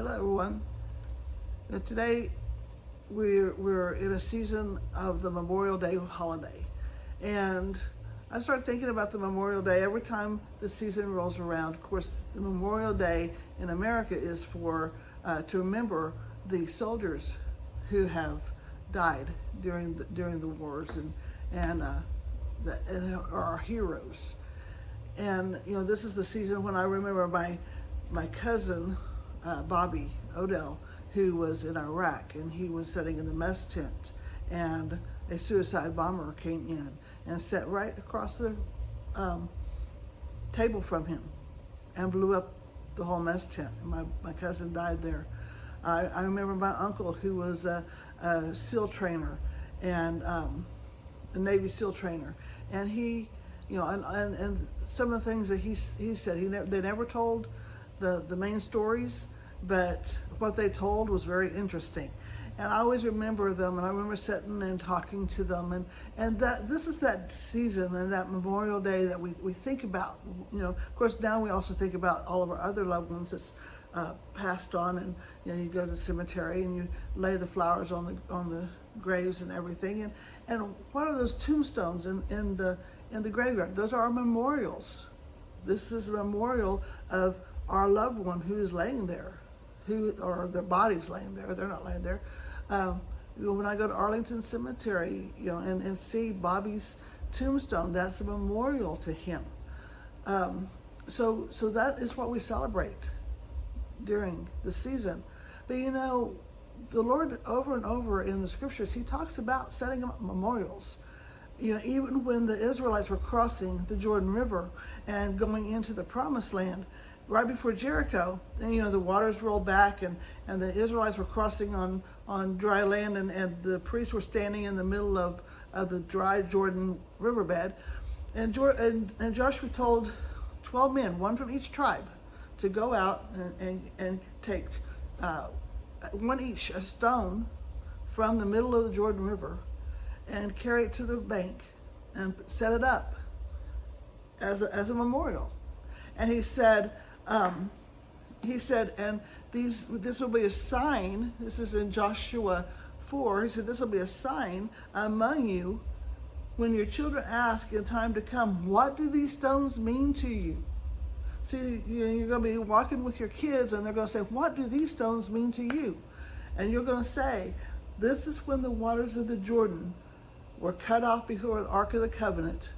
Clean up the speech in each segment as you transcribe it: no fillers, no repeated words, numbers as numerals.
Hello, everyone. Today we're in a season of the Memorial Day holiday, and I started thinking about the Memorial Day every time the season rolls around. Of course, the Memorial Day in America is for to remember the soldiers who have died during the wars and are our heroes. And this is the season when I remember my cousin Bobby Odell, who was in Iraq, and he was sitting in the mess tent, and a suicide bomber came in and sat right across the table from him and blew up the whole mess tent. My cousin died there. I remember my uncle, who was a SEAL trainer and a Navy SEAL trainer, and he, and some of the things that he said, they never told the main stories, but what they told was very interesting. And I always remember them, and I remember sitting and talking to them, and that this is that season and that Memorial Day that we think about. Of course, now we also think about all of our other loved ones that's passed on, and you go to the cemetery and you lay the flowers on the graves and everything. And what are those tombstones in the graveyard? Those are our memorials. This is a memorial of our loved one who is laying there, or their body's laying there. They're not laying there. When I go to Arlington Cemetery, and see Bobby's tombstone, that's a memorial to him. So that is what we celebrate during the season. But the Lord, over and over in the scriptures, he talks about setting up memorials. Even when the Israelites were crossing the Jordan River and going into the Promised Land, right before Jericho, and the waters rolled back, and the Israelites were crossing on dry land, and the priests were standing in the middle of the dry Jordan riverbed, and Joshua told 12 men, one from each tribe, to go out and take one each a stone from the middle of the Jordan River and carry it to the bank and set it up as a memorial. And he said, and this will be a sign. This is in Joshua 4. He said, this will be a sign among you when your children ask in time to come, what do these stones mean to you? See, you're going to be walking with your kids, and they're going to say, what do these stones mean to you? And you're going to say, this is when the waters of the Jordan were cut off before the Ark of the Covenant,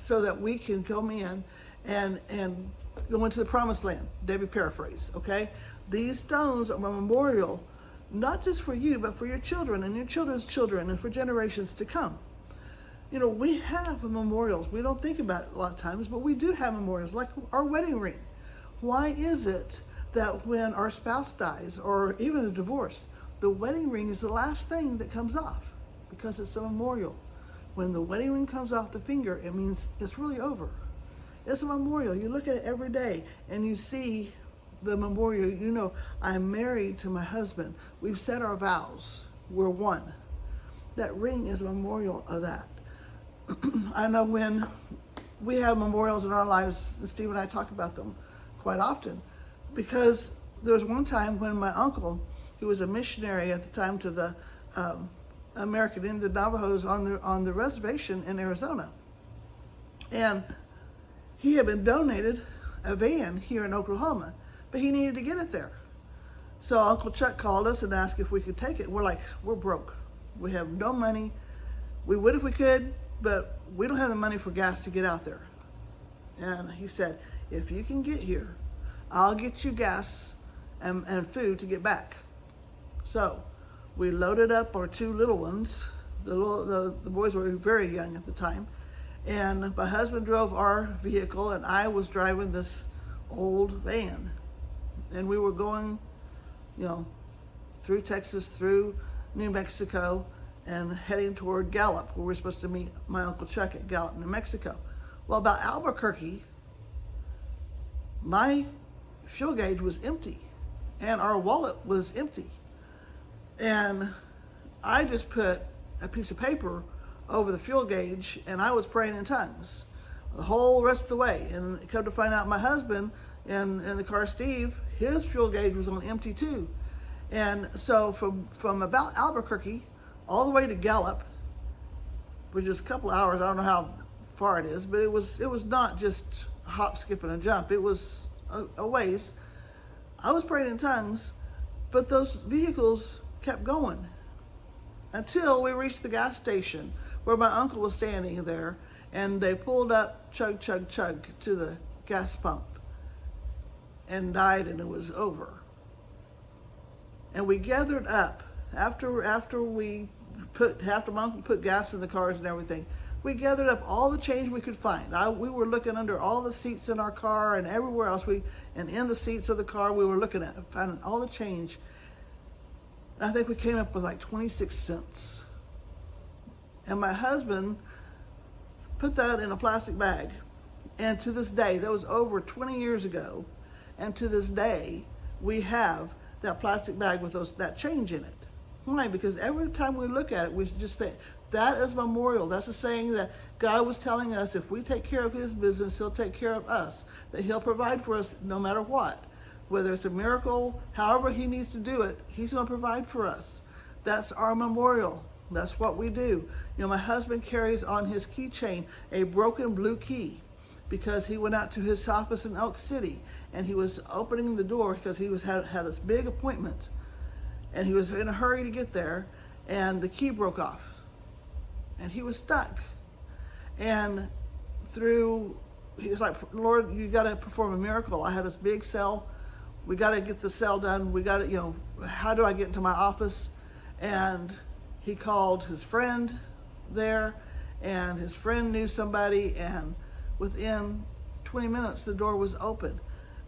so that we can come in and go into the Promised Land. David paraphrase, okay? These stones are a memorial, not just for you, but for your children and your children's children, and for generations to come. We have memorials. We don't think about it a lot of times, but we do have memorials, like our wedding ring. Why is it that when our spouse dies, or even a divorce, the wedding ring is the last thing that comes off? Because it's a memorial. When the wedding ring comes off the finger, it means it's really over. It's a memorial. You look at it every day and you see the memorial. I'm married to my husband. We've said our vows. We're one. That ring is a memorial of that. I know when we have memorials in our lives, Steve and I talk about them quite often, because there was one time when my uncle, who was a missionary at the time to the American Indian, the Navajos on the reservation in Arizona, and he had been donated a van here in Oklahoma, but he needed to get it there. So Uncle Chuck called us and asked if we could take it. We're like, we're broke. We have no money. We would if we could, but we don't have the money for gas to get out there. And he said, if you can get here, I'll get you gas and food to get back. So we loaded up our two little ones. The boys were very young at the time. And my husband drove our vehicle, and I was driving this old van. And we were going, through Texas, through New Mexico, and heading toward Gallup, where we're supposed to meet my Uncle Chuck at Gallup, New Mexico. Well, about Albuquerque, my fuel gauge was empty, and our wallet was empty. And I just put a piece of paper over the fuel gauge, and I was praying in tongues the whole rest of the way. And come to find out, my husband in the car, Steve, his fuel gauge was on empty too. And so from about Albuquerque all the way to Gallup, which is a couple of hours, I don't know how far it is, but it was not just a hop, skip, and a jump. It was a ways. I was praying in tongues, but those vehicles kept going until we reached the gas station where my uncle was standing there, and they pulled up, chug, chug, chug, to the gas pump and died, and it was over. And we gathered up after my uncle put gas in the cars and everything. We gathered up all the change we could find. We were looking under all the seats in our car and everywhere else. And in the seats of the car, we were looking at finding all the change. And I think we came up with like 26 cents. And my husband put that in a plastic bag. And to this day, that was over 20 years ago. And to this day, we have that plastic bag with that change in it. Why? Because every time we look at it, we just say, that is memorial. That's a saying that God was telling us, if we take care of his business, he'll take care of us. That he'll provide for us no matter what. Whether it's a miracle, however he needs to do it, he's going to provide for us. That's our memorial. That's what we do. You know, my husband carries on his keychain a broken blue key because he went out to his office in Elk City and he was opening the door because he had this big appointment and he was in a hurry to get there, and the key broke off and he was stuck. And he was like, Lord, you got to perform a miracle. I have this big cell. We got to get the cell done. We got to, how do I get into my office? And he called his friend there, and his friend knew somebody, and within 20 minutes the door was open.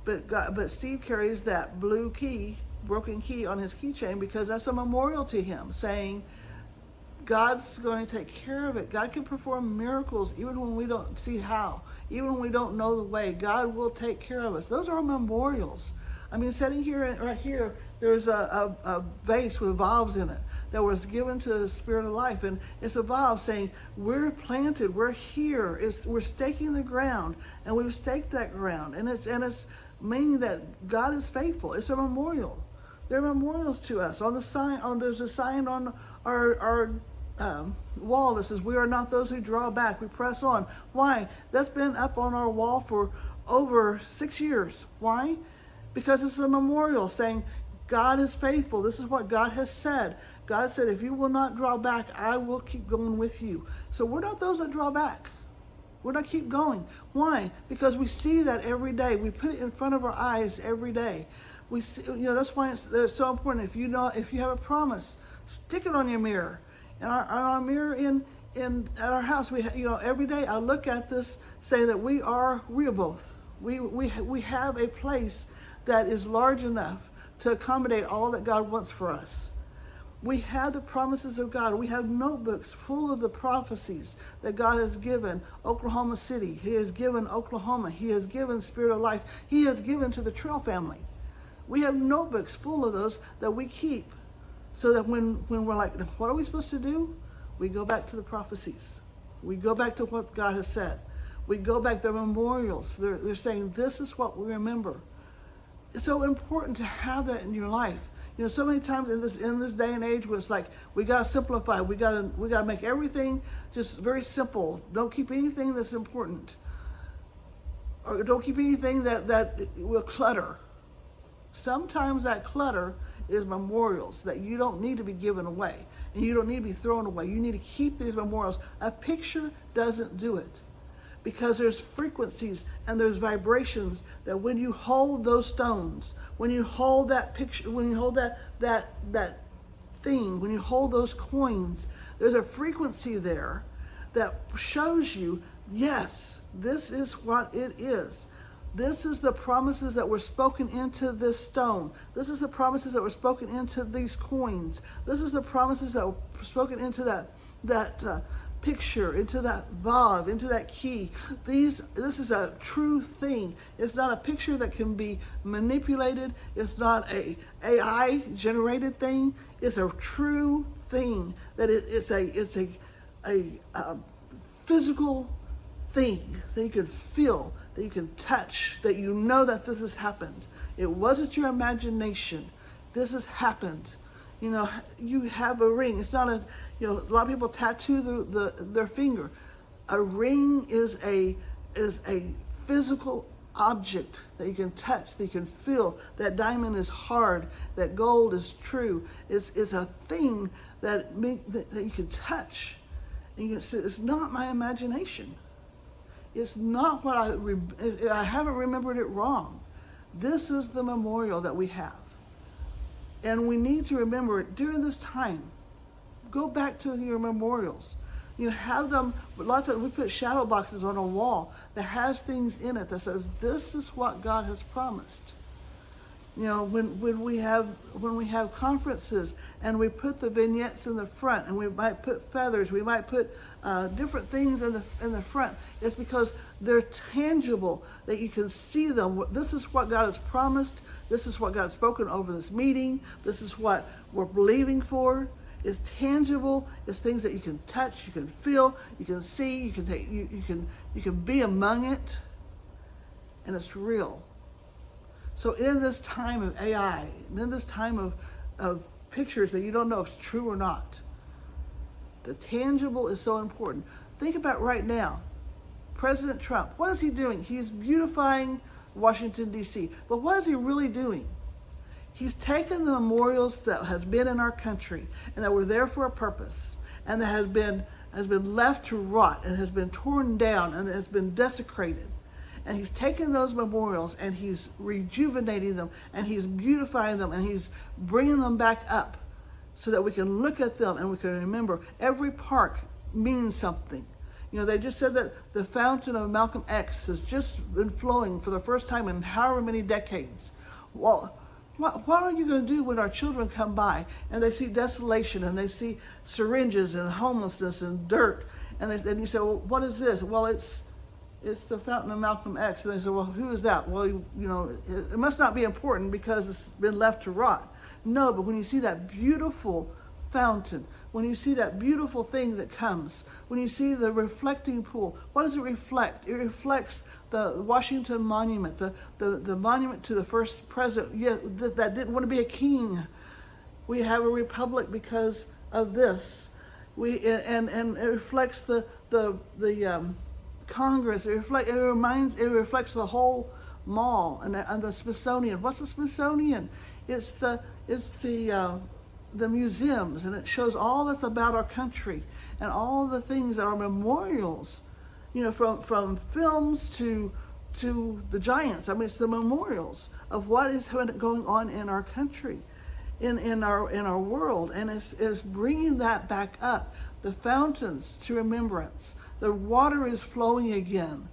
But Steve carries that blue key, broken key, on his keychain because that's a memorial to him, saying God's going to take care of it. God can perform miracles even when we don't see how, even when we don't know the way. God will take care of us. Those are memorials. I mean, sitting here, right here, there's a vase with valves in it that was given to the Spirit of Life. And it's a valve saying, we're planted, we're here, we're staking the ground, and we've staked that ground. And it's meaning that God is faithful. It's a memorial. They're memorials to us. On the sign, there's a sign on our wall that says, we are not those who draw back, we press on. Why? That's been up on our wall for over 6 years. Why? Because it's a memorial saying, God is faithful. This is what God has said. God said, if you will not draw back, I will keep going with you. So we're not those that draw back. We're not keep going. Why? Because we see that every day. We put it in front of our eyes every day. We see, that's why it's so important. If you have a promise, stick it on your mirror. And our mirror at our house, every day I look at this, say that we are Rehoboth. We have a place that is large enough to accommodate all that God wants for us. We have the promises of God. We have notebooks full of the prophecies that God has given Oklahoma City. He has given Oklahoma. He has given Spirit of Life. He has given to the Trail family. We have notebooks full of those that we keep so that when we're like, what are we supposed to do? We go back to the prophecies. We go back to what God has said. We go back to memorials. They're saying, this is what we remember. It's so important to have that in your life. So many times in this day and age where it's like, we got to simplify. We got to make everything just very simple. Don't keep anything that's important. Or don't keep anything that will clutter. Sometimes that clutter is memorials that you don't need to be given away. And you don't need to be thrown away. You need to keep these memorials. A picture doesn't do it. Because there's frequencies and there's vibrations that when you hold those stones, when you hold that picture, when you hold that thing, when you hold those coins, there's a frequency there that shows you, yes, this is what it is. This is the promises that were spoken into this stone. This is the promises that were spoken into these coins. This is the promises that were spoken into that picture, into that valve, into that key. This is a true thing. It's not a picture that can be manipulated. It's not a AI generated thing. It's a true thing. That it's a physical thing that you can feel, that you can touch, that you know that this has happened. It wasn't your imagination. This has happened. You know, you have a ring. It's not a, a lot of people tattoo their finger. A ring is a physical object that you can touch, that you can feel. That diamond is hard, that gold is true. It's a thing that you can touch. And you can say, it's not my imagination. It's not what I haven't remembered it wrong. This is the memorial that we have. And we need to remember it during this time. Go back to your memorials. You have them, lots of, we put shadow boxes on a wall that has things in it that says, this is what God has promised. You know, when we have conferences and we put the vignettes in the front, and we might put feathers, we might put different things in the front, it's because they're tangible, that you can see them. This is what God has promised. This is what God's spoken over this meeting. This is what we're believing for. It's tangible. It's things that you can touch, you can feel, you can see, you can take, you can be among it, and it's real. So in this time of AI, and in this time of pictures that you don't know if it's true or not, the tangible is so important. Think about right now, President Trump, what is he doing? He's beautifying Washington, D.C., but what is he really doing? He's taken the memorials that has been in our country and that were there for a purpose, and that has been left to rot and has been torn down and has been desecrated. And he's taken those memorials and he's rejuvenating them and he's beautifying them and he's bringing them back up so that we can look at them and we can remember every park means something. You know, they just said that the fountain of Malcolm X has just been flowing for the first time in however many decades. Well, what are you going to do when our children come by and they see desolation and they see syringes and homelessness and dirt, and you say, well, what is this? Well, it's the fountain of Malcolm X. And they say, well, who is that? Well, it must not be important because it's been left to rot. No, but when you see that beautiful fountain, when you see that beautiful thing that comes, when you see the reflecting pool, what does it reflect? It reflects the Washington Monument, the monument to the first president that didn't want to be a king. We have a republic because of this. And it reflects the Congress. It reflects the whole mall and the Smithsonian. What's the Smithsonian? It's the museums, and it shows all that's about our country and all the things that are memorials. You know, from films to the giants. I mean, it's the memorials of what is going on in our country, in our world, and it's bringing that back up. The fountains to remembrance. The water is flowing again.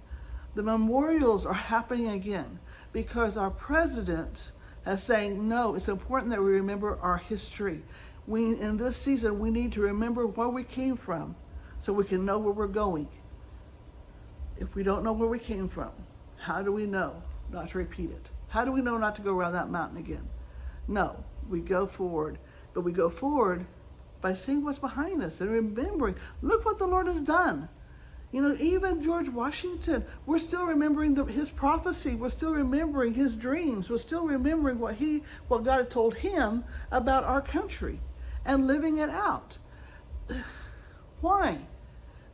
The memorials are happening again because our president is saying, no, it's important that we remember our history. In this season, we need to remember where we came from so we can know where we're going. If we don't know where we came from, how do we know not to repeat it? How do we know not to go around that mountain again? No, we go forward, but we go forward by seeing what's behind us and remembering, look what the Lord has done. You know, even George Washington, we're still remembering his prophecy. We're still remembering his dreams. We're still remembering what God had told him about our country and living it out. Why?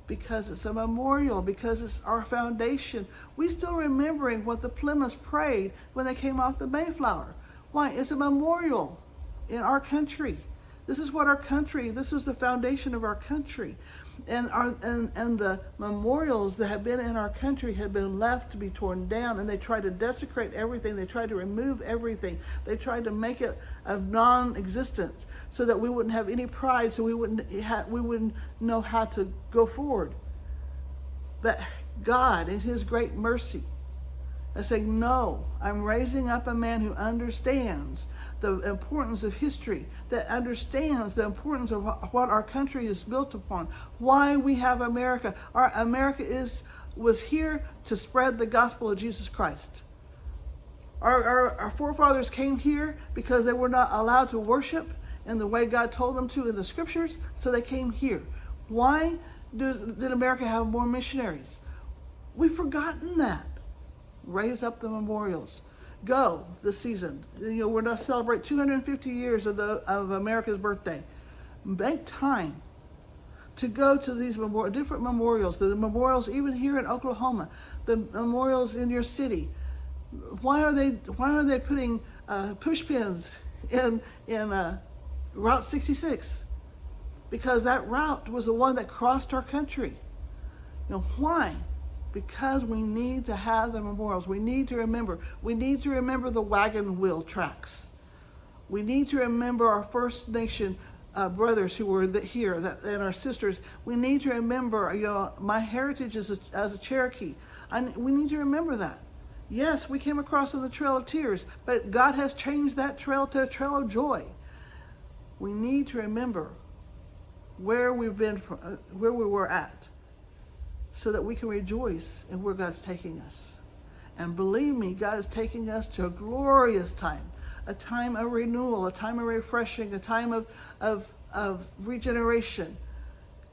Because it's a memorial, because it's our foundation. We're still remembering what the Plymouths prayed when they came off the Mayflower. Why? It's a memorial in our country. This is the foundation of our country. And the memorials that have been in our country have been left to be torn down, and they tried to desecrate everything. They tried to remove everything. They tried to make it of non-existence so that we wouldn't have any pride, so we wouldn't know how to go forward. But God, in his great mercy, is saying, no, I'm raising up a man who understands the importance of history, that understands the importance of what our country is built upon, why we have America. America was here to spread the gospel of Jesus Christ. Our forefathers came here because they were not allowed to worship in the way God told them to in the scriptures, so they came here. Why did America have more missionaries? We've forgotten that. Raise up the memorials. Go this season. We're going to celebrate 250 years of America's birthday. Make time to go to these different memorials, the memorials even here in Oklahoma, the memorials in your city. Why are they putting push pins in Route 66? Because that route was the one that crossed our country. Why? Because we need to have the memorials. We need to remember. We need to remember the wagon wheel tracks. We need to remember our First Nation brothers who were here, and our sisters. We need to remember, my heritage as a Cherokee. We need to remember that. Yes, we came across on the Trail of Tears, but God has changed that trail to a trail of joy. We need to remember where we've been, where we were at, so that we can rejoice in where God's taking us. And believe me, God is taking us to a glorious time, a time of renewal, a time of refreshing, a time of regeneration,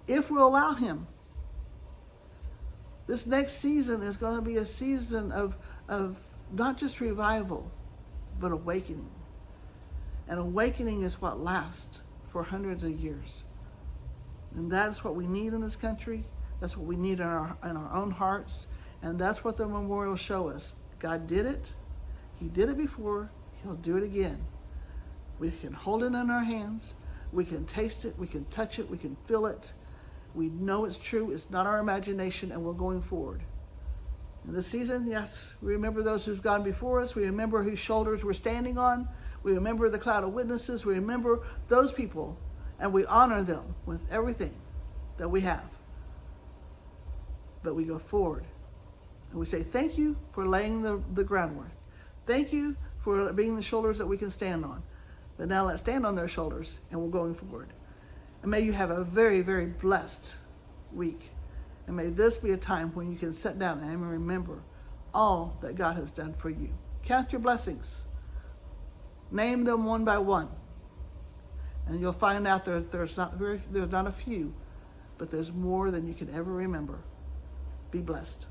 if we'll allow Him. This next season is going to be a season of not just revival, but awakening. And awakening is what lasts for hundreds of years. And that's what we need in this country. That's what we need in our own hearts. And that's what the memorials show us. God did it. He did it before. He'll do it again. We can hold it in our hands. We can taste it. We can touch it. We can feel it. We know it's true. It's not our imagination, and we're going forward. In this season, yes, we remember those who've gone before us. We remember whose shoulders we're standing on. We remember the cloud of witnesses. We remember those people, and we honor them with everything that we have. But we go forward, and we say, thank you for laying the groundwork. Thank you for being the shoulders that we can stand on. But now let's stand on their shoulders, and we're going forward. And may you have a very, very blessed week. And may this be a time when you can sit down and remember all that God has done for you. Count your blessings. Name them one by one. And you'll find out there's not a few, but there's more than you can ever remember. Be blessed.